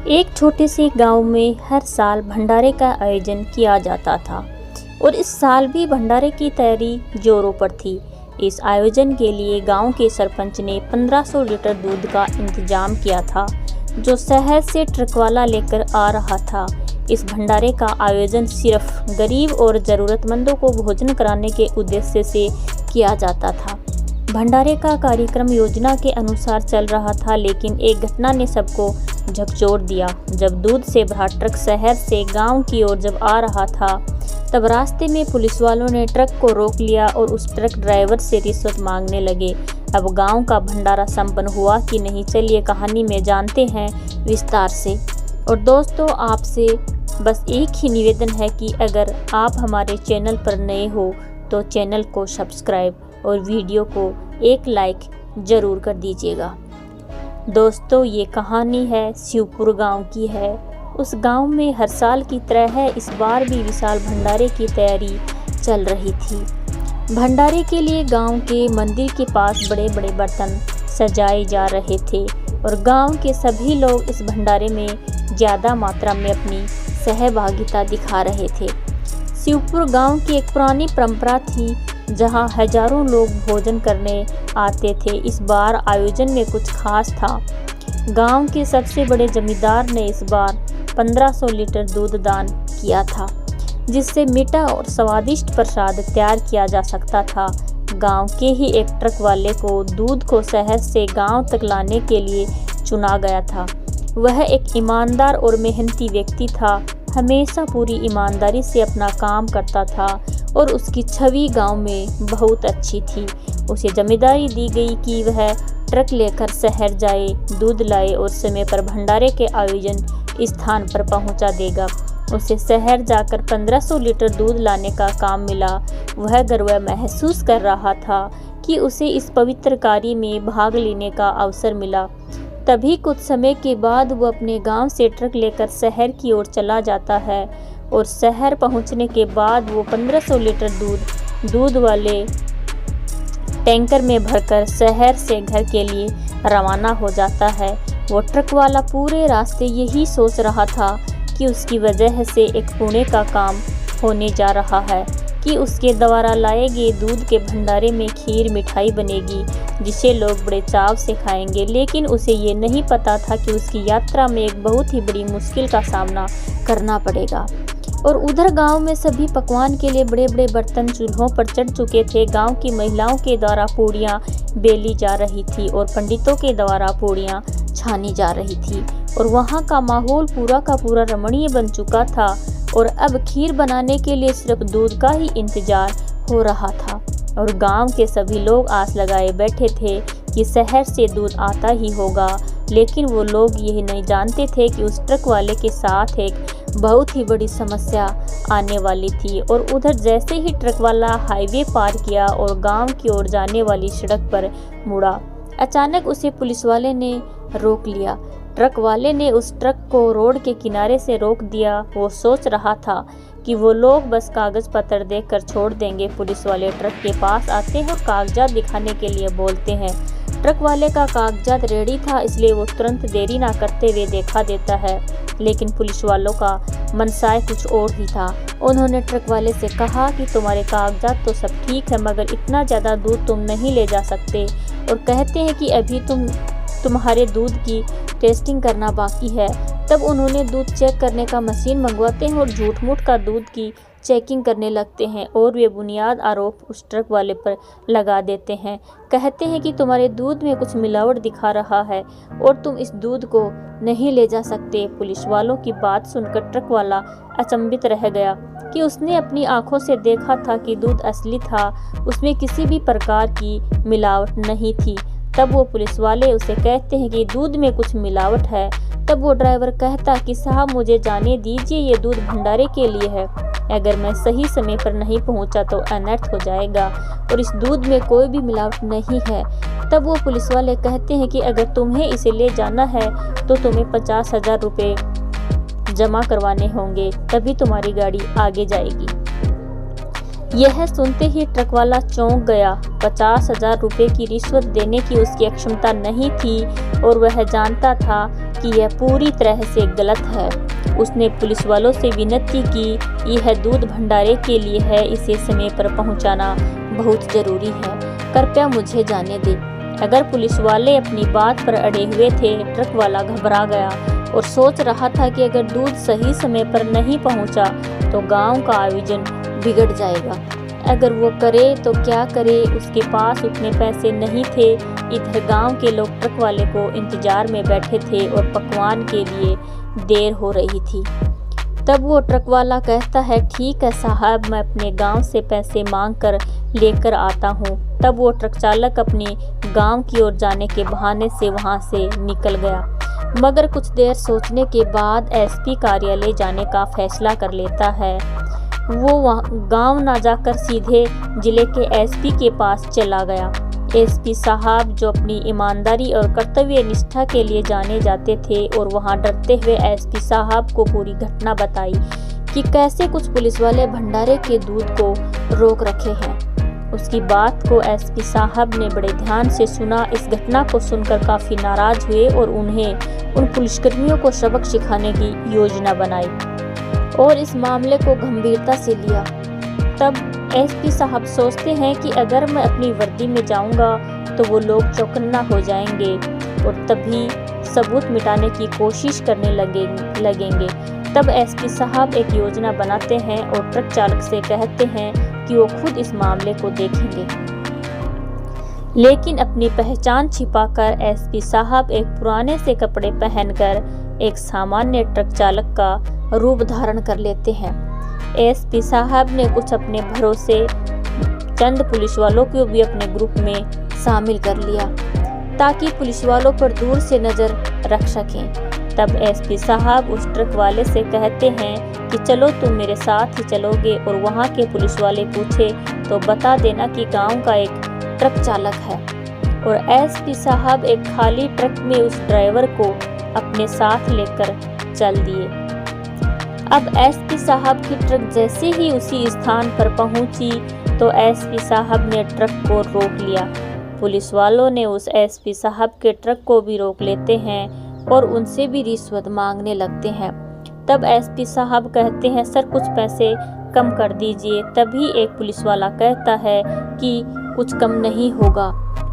एक छोटे से गांव में हर साल भंडारे का आयोजन किया जाता था और इस साल भी भंडारे की तैयारी जोरों पर थी। इस आयोजन के लिए गांव के सरपंच ने 1500 लीटर दूध का इंतजाम किया था, जो शहर से ट्रकवाला लेकर आ रहा था। इस भंडारे का आयोजन सिर्फ गरीब और ज़रूरतमंदों को भोजन कराने के उद्देश्य से किया जाता था। भंडारे का कार्यक्रम योजना के अनुसार चल रहा था, लेकिन एक घटना ने सबको झकझोर दिया। जब दूध से भरा ट्रक शहर से गांव की ओर जब आ रहा था, तब रास्ते में पुलिस वालों ने ट्रक को रोक लिया और उस ट्रक ड्राइवर से रिश्वत मांगने लगे। अब गांव का भंडारा संपन्न हुआ कि नहीं, चलिए कहानी में जानते हैं विस्तार से। और दोस्तों, आपसे बस एक ही निवेदन है कि अगर आप हमारे चैनल पर नए हो तो चैनल को सब्सक्राइब और वीडियो को एक लाइक ज़रूर कर दीजिएगा। दोस्तों, ये कहानी है शिवपुर गांव की है। उस गांव में हर साल की तरह है, इस बार भी विशाल भंडारे की तैयारी चल रही थी। भंडारे के लिए गांव के मंदिर के पास बड़े बड़े बर्तन सजाए जा रहे थे और गांव के सभी लोग इस भंडारे में ज़्यादा मात्रा में अपनी सहभागिता दिखा रहे थे। शिवपुर गांव की एक पुरानी परंपरा थी, जहां हजारों लोग भोजन करने आते थे। इस बार आयोजन में कुछ खास था। गांव के सबसे बड़े जमींदार ने इस बार 1500 लीटर दूध दान किया था, जिससे मीठा और स्वादिष्ट प्रसाद तैयार किया जा सकता था। गांव के ही एक ट्रक वाले को दूध को शहर से गांव तक लाने के लिए चुना गया था। वह एक ईमानदार और मेहनती व्यक्ति था, हमेशा पूरी ईमानदारी से अपना काम करता था और उसकी छवि गांव में बहुत अच्छी थी। उसे जिम्मेदारी दी गई कि वह ट्रक लेकर शहर जाए, दूध लाए और समय पर भंडारे के आयोजन स्थान पर पहुंचा देगा। उसे शहर जाकर 1500 लीटर दूध लाने का काम मिला। वह गर्व महसूस कर रहा था कि उसे इस पवित्र कार्य में भाग लेने का अवसर मिला। तभी कुछ समय के बाद वो अपने गांव से ट्रक लेकर शहर की ओर चला जाता है और शहर पहुंचने के बाद वो 1500 लीटर दूध वाले टैंकर में भरकर शहर से घर के लिए रवाना हो जाता है। वो ट्रक वाला पूरे रास्ते यही सोच रहा था कि उसकी वजह से एक पुण्य का काम होने जा रहा है, कि उसके द्वारा लाए गए दूध के भंडारे में खीर मिठाई बनेगी, जिसे लोग बड़े चाव से खाएंगे। लेकिन उसे ये नहीं पता था कि उसकी यात्रा में एक बहुत ही बड़ी मुश्किल का सामना करना पड़ेगा। और उधर गांव में सभी पकवान के लिए बड़े बड़े बर्तन चूल्हों पर चढ़ चुके थे। गांव की महिलाओं के द्वारा पूड़ियाँ बेली जा रही थी और पंडितों के द्वारा पूड़ियाँ छानी जा रही थी और वहाँ का माहौल पूरा का पूरा रमणीय बन चुका था। और अब खीर बनाने के लिए सिर्फ दूध का ही इंतजार हो रहा था और गांव के सभी लोग आस लगाए बैठे थे कि शहर से दूध आता ही होगा। लेकिन वो लोग यही नहीं जानते थे कि उस ट्रक वाले के साथ एक बहुत ही बड़ी समस्या आने वाली थी। और उधर जैसे ही ट्रक वाला हाईवे पार किया और गांव की ओर जाने वाली सड़क पर मुड़ा, अचानक उसे पुलिस वाले ने रोक लिया। ट्रक वाले ने उस ट्रक को रोड के किनारे से रोक दिया। वो सोच रहा था कि वो लोग बस कागज पत्र देकर छोड़ देंगे। पुलिस वाले ट्रक के पास आते हैं और कागजात दिखाने के लिए बोलते हैं। ट्रक वाले का कागजात रेडी था, इसलिए वो तुरंत देरी ना करते हुए देखा देता है। लेकिन पुलिस वालों का मनसाय कुछ और ही था। उन्होंने ट्रक वाले से कहा कि तुम्हारे कागजात तो सब ठीक है, मगर इतना ज़्यादा दूध तुम नहीं ले जा सकते, और कहते हैं कि अभी तुम्हारे दूध की टेस्टिंग करना बाकी है। तब उन्होंने दूध चेक करने का मशीन मंगवाते हैं और झूठ मूठ का दूध की चेकिंग करने लगते हैं और वे बुनियाद आरोप उस ट्रक वाले पर लगा देते हैं। कहते हैं कि तुम्हारे दूध में कुछ मिलावट दिखा रहा है और तुम इस दूध को नहीं ले जा सकते। पुलिस वालों की बात सुनकर ट्रक वाला अचंभित रह गया कि उसने अपनी आंखों से देखा था कि दूध असली था, उसमें किसी भी प्रकार की मिलावट नहीं थी। तब वो पुलिस वाले उसे कहते हैं कि दूध में कुछ मिलावट है। तब वो ड्राइवर कहता कि साहब, मुझे जाने दीजिए, ये दूध भंडारे के लिए है। अगर मैं सही समय पर नहीं पहुंचा तो अनर्थ हो जाएगा और इस दूध में कोई भी मिलावट नहीं है। तब वो पुलिस वाले कहते हैं कि अगर तुम्हें इसे ले जाना है तो तुम्हें 50,000 रुपये जमा करवाने होंगे, तभी तुम्हारी गाड़ी आगे जाएगी। यह सुनते ही ट्रक वाला चौंक गया। 50,000 रुपये की रिश्वत देने की उसकी क्षमता नहीं थी और वह जानता था कि यह पूरी तरह से गलत है। उसने पुलिस वालों से विनती की, यह दूध भंडारे के लिए है, इसे समय पर पहुंचाना बहुत ज़रूरी है, कृपया मुझे जाने दे। अगर पुलिस वाले अपनी बात पर अड़े हुए थे, ट्रक वाला घबरा गया और सोच रहा था कि अगर दूध सही समय पर नहीं पहुंचा तो गांव का आयोजन बिगड़ जाएगा। अगर वो करे तो क्या करे, उसके पास उतने पैसे नहीं थे। इधर गांव के लोग ट्रक वाले को इंतजार में बैठे थे और पकवान के लिए देर हो रही थी। तब वो ट्रक वाला कहता है, ठीक है साहब, मैं अपने गांव से पैसे मांग कर लेकर आता हूँ। तब वो ट्रक चालक अपने गांव की ओर जाने के बहाने से वहां से निकल गया, मगर कुछ देर सोचने के बाद एसपी कार्यालय जाने का फैसला कर लेता है। वो वहाँ गांव ना जाकर सीधे जिले के एसपी के पास चला गया। एसपी साहब, जो अपनी ईमानदारी और कर्तव्य निष्ठा के लिए जाने जाते थे, और वहां डरते हुए एसपी साहब को पूरी घटना बताई कि कैसे कुछ पुलिस वाले भंडारे के दूध को रोक रखे हैं। उसकी बात को एसपी साहब ने बड़े ध्यान से सुना। इस घटना को सुनकर काफ़ी नाराज हुए और उन्हें उन पुलिसकर्मियों को सबक सिखाने की योजना बनाई और इस मामले को गंभीरता से लिया। तब एसपी साहब सोचते हैं कि अगर मैं अपनी वर्दी में जाऊंगा तो वो लोग चौकन्ना हो जाएंगे और तभी सबूत मिटाने की कोशिश करने लगेंगे। तब एसपी साहब एक योजना बनाते हैं और ट्रक चालक से कहते हैं कि वो खुद इस मामले को देखेंगे। लेकिन अपनी पहचान छिपाकर एसपी साहब एक पुराने से कपड़े पहनकर एक सामान्य ट्रक चालक का रूप धारण कर लेते हैं। एसपी साहब ने कुछ अपने भरोसे चंद पुलिस वालों को भी अपने ग्रुप में शामिल कर लिया ताकि पुलिस वालों पर दूर से नज़र रख सकें। तब एसपी साहब उस ट्रक वाले से कहते हैं कि चलो तुम मेरे साथ ही चलोगे, और वहाँ के पुलिस वाले पूछे तो बता देना कि गांव का एक ट्रक चालक है। और एसपी साहब एक खाली ट्रक में उस ड्राइवर को अपने साथ लेकर चल दिए। अब एसपी साहब की ट्रक जैसे ही उसी स्थान पर पहुंची तो एसपी साहब ने ट्रक को रोक लिया। पुलिस वालों ने उस एसपी साहब के ट्रक को भी रोक लेते हैं और उनसे भी रिश्वत मांगने लगते हैं। तब एसपी साहब कहते हैं, सर कुछ पैसे कम कर दीजिए। तभी एक पुलिस वाला कहता है कि कुछ कम नहीं होगा।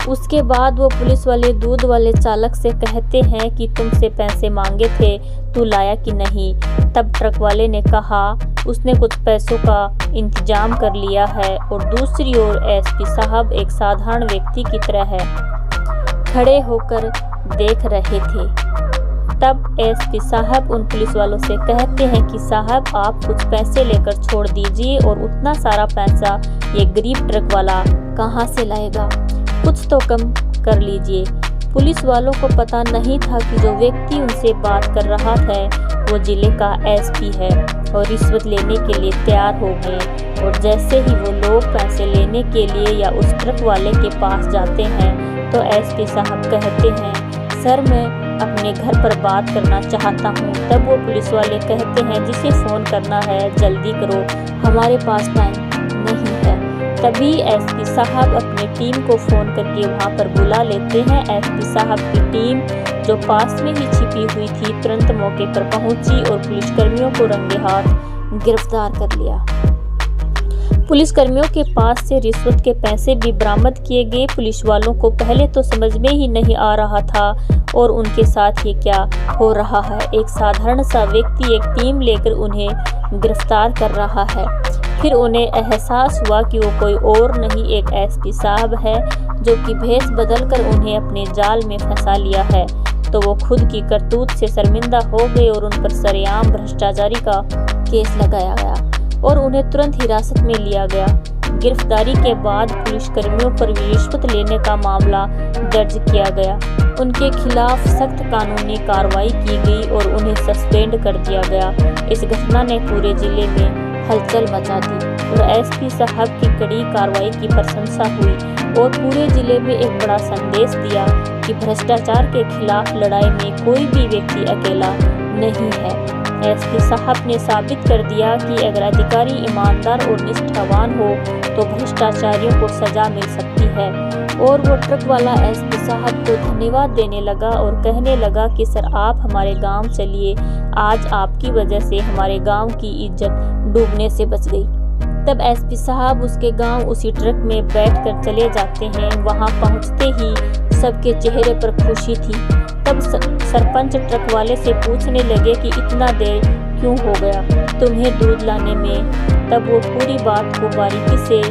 उसके बाद वो पुलिस वाले दूध वाले चालक से कहते हैं कि तुमसे पैसे मांगे थे, तू लाया कि नहीं। तब ट्रक वाले ने कहा उसने कुछ पैसों का इंतजाम कर लिया है। और दूसरी ओर एसपी साहब एक साधारण व्यक्ति की तरह खड़े होकर देख रहे थे। तब एसपी साहब उन पुलिस वालों से कहते हैं कि साहब आप कुछ पैसे लेकर छोड़ दीजिए, और उतना सारा पैसा ये गरीब ट्रक वाला कहाँ से लाएगा, कुछ तो कम कर लीजिए। पुलिस वालों को पता नहीं था कि जो व्यक्ति उनसे बात कर रहा था वो जिले का एसपी है, और रिश्वत लेने के लिए तैयार हो गए। और जैसे ही वो लोग पैसे लेने के लिए या उस ट्रक वाले के पास जाते हैं तो एसपी साहब कहते हैं, सर मैं अपने घर पर बात करना चाहता हूँ। तब वो पुलिस वाले कहते हैं, जिसे फ़ोन करना है जल्दी करो, हमारे पास टाइम नहीं है। तभी एसपी साहब अपनी टीम को फ़ोन करके वहाँ पर बुला लेते हैं। एसपी साहब की टीम जो पास में ही छिपी हुई थी तुरंत मौके पर पहुंची और पुलिसकर्मियों को रंगे हाथ गिरफ्तार कर लिया। पुलिसकर्मियों के पास से रिश्वत के पैसे भी बरामद किए गए। पुलिस वालों को पहले तो समझ में ही नहीं आ रहा था और उनके साथ ये क्या हो रहा है। एक साधारण सा व्यक्ति एक टीम लेकर उन्हें गिरफ्तार कर रहा है। फिर उन्हें एहसास हुआ कि वो कोई और नहीं एक एसपी साहब है जो कि भेष बदलकर उन्हें अपने जाल में फंसा लिया है। तो वो खुद की करतूत से शर्मिंदा हो गए और उन पर सरेआम भ्रष्टाचारी का केस लगाया गया और उन्हें तुरंत हिरासत में लिया गया। गिरफ्तारी के बाद पुलिसकर्मियों पर रिश्वत लेने का मामला दर्ज किया गया। उनके खिलाफ सख्त कानूनी कार्रवाई की गई और उन्हें सस्पेंड कर दिया गया। इस घटना ने पूरे जिले में हलचल मचा दी और एसपी साहब की कड़ी कार्रवाई की प्रशंसा हुई और पूरे जिले में एक बड़ा संदेश दिया कि भ्रष्टाचार के खिलाफ लड़ाई में कोई भी व्यक्ति अकेला नहीं है। एसपी साहब ने साबित कर दिया कि अगर अधिकारी ईमानदार और निष्ठावान हो तो भ्रष्टाचारियों को सजा मिल सकती है और वो ट्रक वाला एसपी साहब को धन्यवाद देने लगा और कहने लगा कि सर आप हमारे गांव चलिए, आज आपकी वजह से हमारे गांव की इज्जत डूबने से बच गई। तब एसपी साहब उसके गांव उसी ट्रक में बैठकर चले जाते हैं। वहां पहुंचते ही सबके चेहरे पर खुशी थी। तब सरपंच ट्रक वाले से पूछने लगे कि इतना देर क्यों हो गया तुम्हें दूध लाने में। तब वो पूरी बात को बारीकी से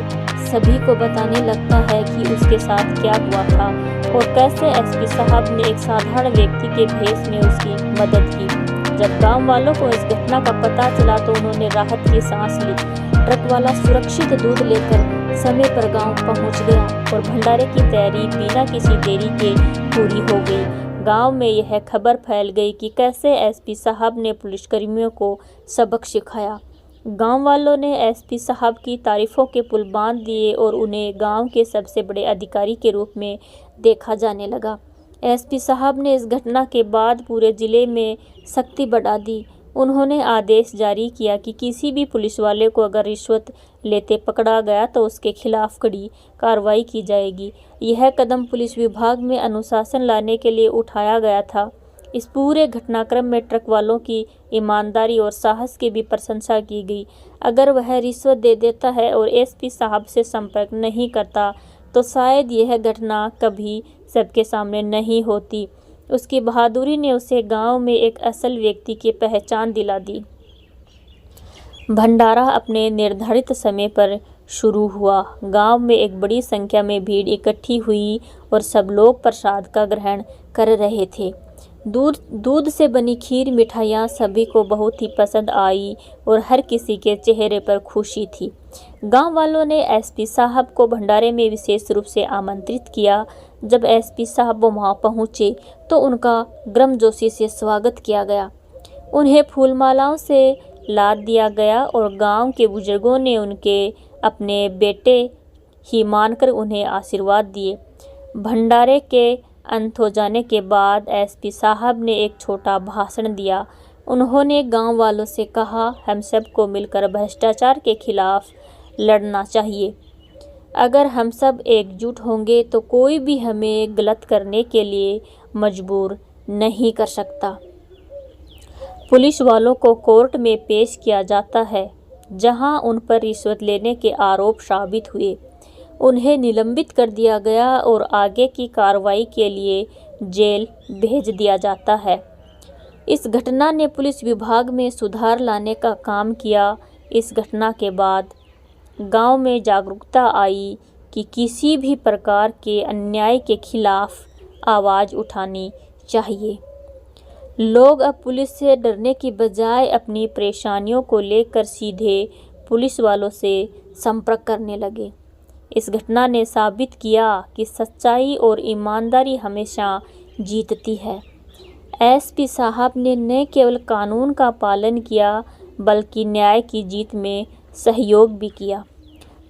सभी को बताने लगता है कि उसके साथ क्या हुआ था और कैसे एसपी साहब ने एक साधारण व्यक्ति के भेष में उसकी मदद की। जब गांव वालों को इस घटना का पता चला तो उन्होंने राहत की सांस ली। ट्रक वाला सुरक्षित दूध लेकर समय पर गांव पहुंच गया और भंडारे की तैयारी बिना किसी देरी के पूरी हो गई। गांव में यह खबर फैल गई कि कैसे एसपी साहब ने पुलिसकर्मियों को सबक सिखाया। गांव वालों ने एसपी साहब की तारीफों के पुल बांध दिए और उन्हें गांव के सबसे बड़े अधिकारी के रूप में देखा जाने लगा। एसपी साहब ने इस घटना के बाद पूरे जिले में सख्ती बढ़ा दी। उन्होंने आदेश जारी किया कि किसी भी पुलिस वाले को अगर रिश्वत लेते पकड़ा गया तो उसके खिलाफ कड़ी कार्रवाई की जाएगी। यह कदम पुलिस विभाग में अनुशासन लाने के लिए उठाया गया था। इस पूरे घटनाक्रम में ट्रक वालों की ईमानदारी और साहस की भी प्रशंसा की गई। अगर वह रिश्वत दे देता है और एसपी साहब से संपर्क नहीं करता तो शायद यह घटना कभी सबके सामने नहीं होती। उसकी बहादुरी ने उसे गांव में एक असल व्यक्ति की पहचान दिला दी। भंडारा अपने निर्धारित समय पर शुरू हुआ। गांव में एक बड़ी संख्या में भीड़ इकट्ठी हुई और सब लोग प्रसाद का ग्रहण कर रहे थे। दूध से बनी खीर मिठाइयाँ सभी को बहुत ही पसंद आई और हर किसी के चेहरे पर खुशी थी। गांव वालों ने एसपी साहब को भंडारे में विशेष रूप से आमंत्रित किया। जब एसपी साहब वहां पहुंचे तो उनका गर्मजोशी से स्वागत किया गया। उन्हें फूलमालाओं से लाद दिया गया और गांव के बुजुर्गों ने उनके अपने बेटे ही मानकर उन्हें आशीर्वाद दिए। भंडारे के अंत हो जाने के बाद एसपी साहब ने एक छोटा भाषण दिया। उन्होंने गांव वालों से कहा, हम सबको मिलकर भ्रष्टाचार के खिलाफ लड़ना चाहिए। अगर हम सब एकजुट होंगे तो कोई भी हमें गलत करने के लिए मजबूर नहीं कर सकता। पुलिस वालों को कोर्ट में पेश किया जाता है जहां उन पर रिश्वत लेने के आरोप साबित हुए। उन्हें निलंबित कर दिया गया और आगे की कार्रवाई के लिए जेल भेज दिया जाता है। इस घटना ने पुलिस विभाग में सुधार लाने का काम किया। इस घटना के बाद गांव में जागरूकता आई कि किसी भी प्रकार के अन्याय के खिलाफ आवाज़ उठानी चाहिए। लोग अब पुलिस से डरने की बजाय अपनी परेशानियों को लेकर सीधे पुलिस वालों से संपर्क करने लगे। इस घटना ने साबित किया कि सच्चाई और ईमानदारी हमेशा जीतती है। एसपी साहब ने न केवल कानून का पालन किया बल्कि न्याय की जीत में सहयोग भी किया।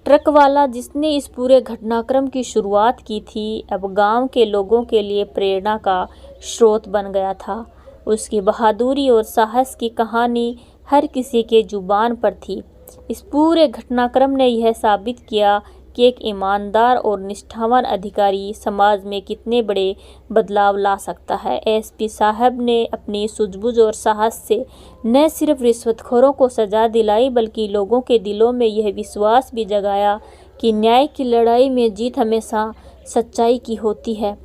ट्रक वाला जिसने इस पूरे घटनाक्रम की शुरुआत की थी अब गांव के लोगों के लिए प्रेरणा का स्रोत बन गया था। उसकी बहादुरी और साहस की कहानी हर किसी के जुबान पर थी। इस पूरे घटनाक्रम ने यह साबित किया कि एक ईमानदार और निष्ठावान अधिकारी समाज में कितने बड़े बदलाव ला सकता है। एसपी साहब ने अपनी सूझबूझ और साहस से न सिर्फ रिश्वतखोरों को सजा दिलाई बल्कि लोगों के दिलों में यह विश्वास भी जगाया कि न्याय की लड़ाई में जीत हमेशा सच्चाई की होती है।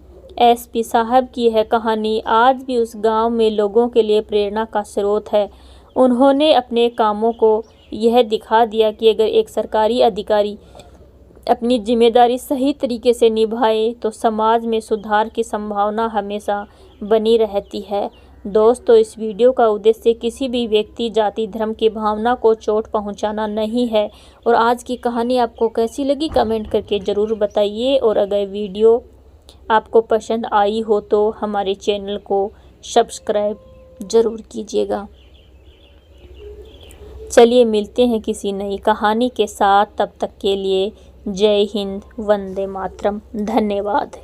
एसपी साहब की यह कहानी आज भी उस गांव में लोगों के लिए प्रेरणा का स्रोत है। उन्होंने अपने कामों को यह दिखा दिया कि अगर एक सरकारी अधिकारी अपनी जिम्मेदारी सही तरीके से निभाए तो समाज में सुधार की संभावना हमेशा बनी रहती है। दोस्तों, इस वीडियो का उद्देश्य किसी भी व्यक्ति, जाति, धर्म की भावना को चोट पहुंचाना नहीं है। और आज की कहानी आपको कैसी लगी कमेंट करके ज़रूर बताइए। और अगर वीडियो आपको पसंद आई हो तो हमारे चैनल को सब्सक्राइब ज़रूर कीजिएगा। चलिए मिलते हैं किसी नई कहानी के साथ। तब तक के लिए जय हिंद, वंदे मातरम। धन्यवाद।